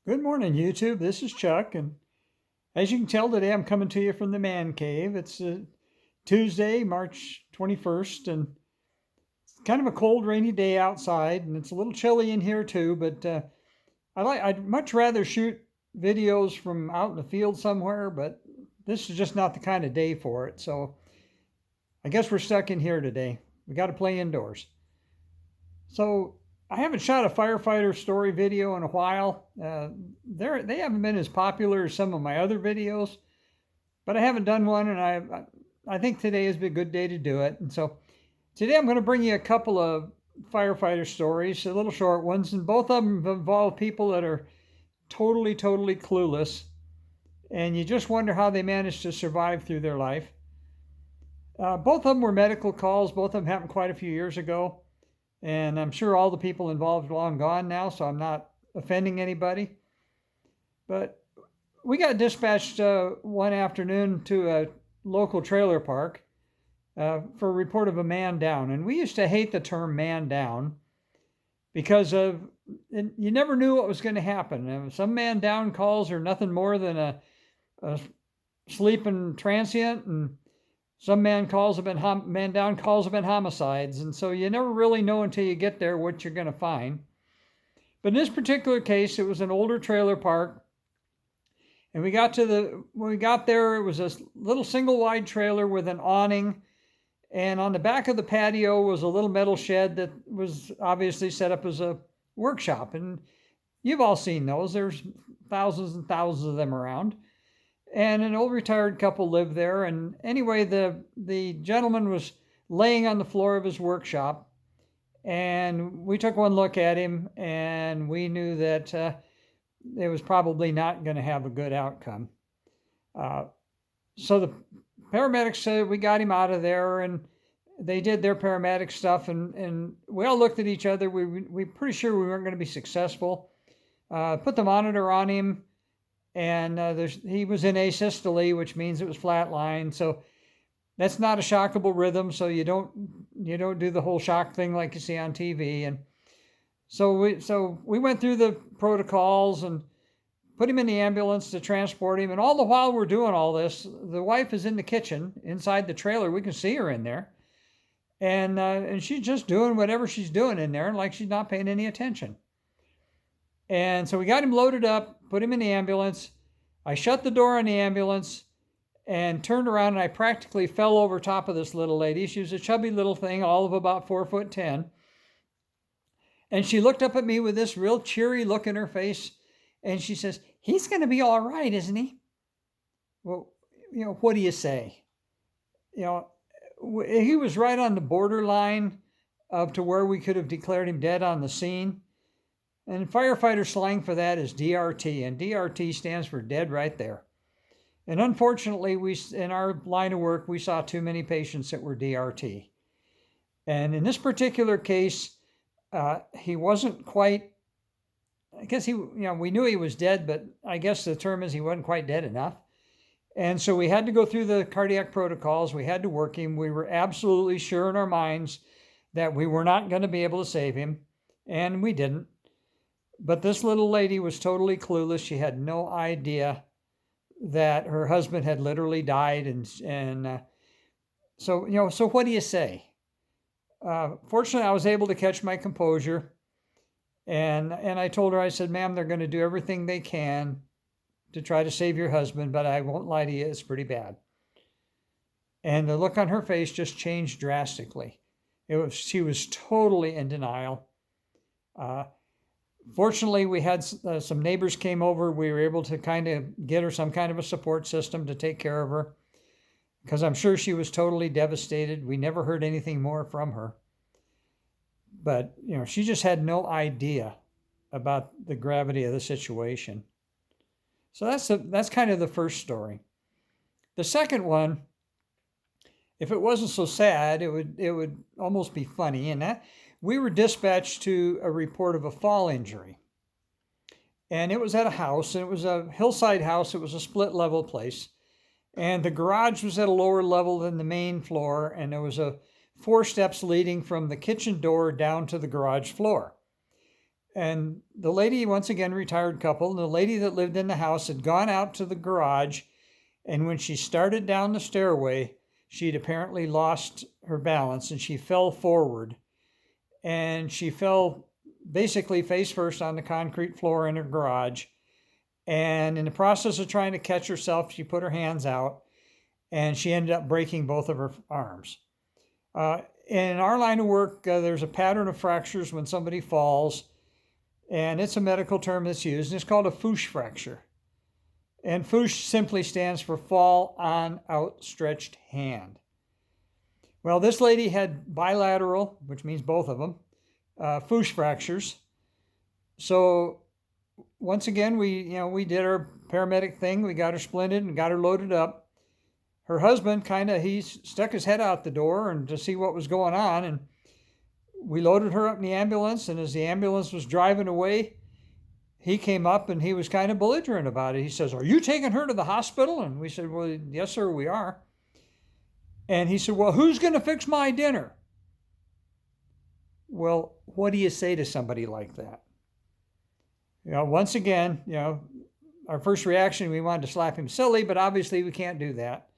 Good morning, YouTube. This is Chuck, and as you can tell today, I'm coming to you from the man cave. It's Tuesday, March 21st, and it's kind of a cold, rainy day outside, and it's a little chilly in here too. But I'd much rather shoot videos from out in the field somewhere, but this is just not the kind of day for it. So I guess we're stuck in here today. We got to play indoors. So I haven't shot a firefighter story video in a while. They haven't been as popular as some of my other videos, but I haven't done one, and I think today is a good day to do it. And so today I'm going to bring you a couple of firefighter stories, a little short ones, and both of them involve people that are totally clueless, and you just wonder how they managed to survive through their life. Both of them were medical calls. Both of them happened quite a few years ago. And I'm sure all the people involved are long gone now, so I'm not offending anybody. But we got dispatched one afternoon to a local trailer park for a report of a man down. And we used to hate the term man down because you never knew what was going to happen. Some man down calls are nothing more than a sleeping transient, and some man down calls have been homicides, and so you never really know until you get there what you're going to find. But in this particular case, it was an older trailer park, and when we got there, it was a little single wide trailer with an awning, and on the back of the patio was a little metal shed that was obviously set up as a workshop. And you've all seen those. There's thousands and thousands of them around. And an old retired couple lived there. And anyway, the gentleman was laying on the floor of his workshop, and we took one look at him, and we knew that it was probably not going to have a good outcome. So the paramedics said we got him out of there, and they did their paramedic stuff, and we all looked at each other. We pretty sure we weren't going to be successful. Put the monitor on him, and he was in asystole, which means it was flatline. So that's not a shockable rhythm. So you don't do the whole shock thing like you see on TV. And so we went through the protocols and put him in the ambulance to transport him. And all the while we're doing all this, the wife is in the kitchen inside the trailer. We can see her in there, and she's just doing whatever she's doing in there, like she's not paying any attention. And so we got him loaded up, put him in the ambulance. I shut the door on the ambulance and turned around, and I practically fell over top of this little lady. She was a chubby little thing, all of about 4'10". And she looked up at me with this real cheery look in her face, and she says, "He's going to be all right, isn't he?" Well, what do you say? He was right on the borderline of to where we could have declared him dead on the scene. And firefighter slang for that is DRT, and DRT stands for dead right there. And unfortunately, in our line of work, we saw too many patients that were DRT. And in this particular case, he wasn't quite, I guess we knew he was dead, but I guess the term is he wasn't quite dead enough. And so we had to go through the cardiac protocols. We had to work him. We were absolutely sure in our minds that we were not going to be able to save him, and we didn't. But this little lady was totally clueless. She had no idea that her husband had literally died. So what do you say? Fortunately, I was able to catch my composure. And I told her, I said, "Ma'am, they're going to do everything they can to try to save your husband, but I won't lie to you, it's pretty bad." And the look on her face just changed drastically. She was totally in denial. Fortunately, we had some neighbors came over. We were able to kind of get her some kind of a support system to take care of her, because I'm sure she was totally devastated. We never heard anything more from her. But, she just had no idea about the gravity of the situation. So that's kind of the first story. The second one, if it wasn't so sad, it would almost be funny. And that we were dispatched to a report of a fall injury. And it was at a house, and it was a hillside house. It was a split level place. And the garage was at a lower level than the main floor, and there was 4 steps leading from the kitchen door down to the garage floor. And the lady, once again, retired couple, the lady that lived in the house had gone out to the garage. And when she started down the stairway, she'd apparently lost her balance and she fell forward. And she fell basically face first on the concrete floor in her garage. And in the process of trying to catch herself, she put her hands out and she ended up breaking both of her arms. In our line of work, there's a pattern of fractures when somebody falls, and it's a medical term that's used, and it's called a Fuchs fracture. And Fuchs simply stands for fall on outstretched hand. Well, this lady had bilateral, which means both of them, Fuchs fractures. So once again, we did our paramedic thing. We got her splinted and got her loaded up. Her husband he stuck his head out the door and to see what was going on. And we loaded her up in the ambulance. And as the ambulance was driving away, he came up and he was kind of belligerent about it. He says, "Are you taking her to the hospital?" And we said, "Well, yes, sir, we are." And he said, "Well, who's going to fix my dinner?" Well, what do you say to somebody like that? Once again, our first reaction, we wanted to slap him silly, but obviously we can't do that.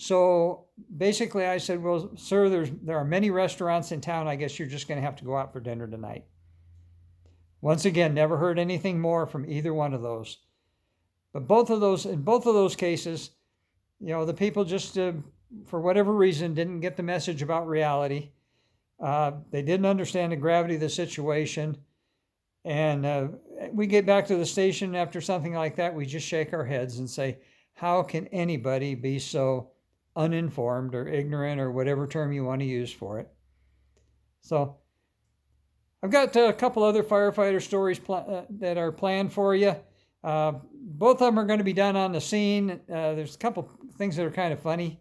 So basically I said, "Well, sir, there are many restaurants in town. I guess you're just going to have to go out for dinner tonight." Once again, never heard anything more from either one of those. But in both of those cases, the people just, for whatever reason, didn't get the message about reality. They didn't understand the gravity of the situation. And we get back to the station after something like that, we just shake our heads and say, how can anybody be so uninformed or ignorant or whatever term you want to use for it? So I've got a couple other firefighter stories that are planned for you. Both of them are going to be done on the scene. There's a couple things that are kind of funny.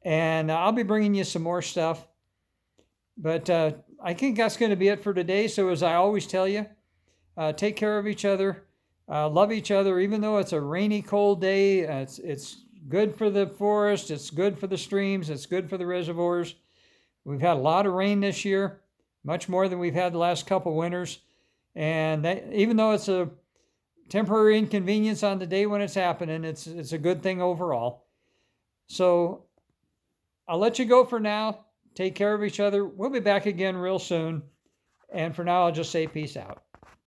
And I'll be bringing you some more stuff. But I think that's going to be it for today. So as I always tell you, take care of each other. Love each other, even though it's a rainy, cold day. It's good for the forest. It's good for the streams. It's good for the reservoirs. We've had a lot of rain this year, much more than we've had the last couple winters. And even though it's a temporary inconvenience on the day when it's happening, it's a good thing overall. So I'll let you go for now. Take care of each other. We'll be back again real soon. And for now, I'll just say peace out.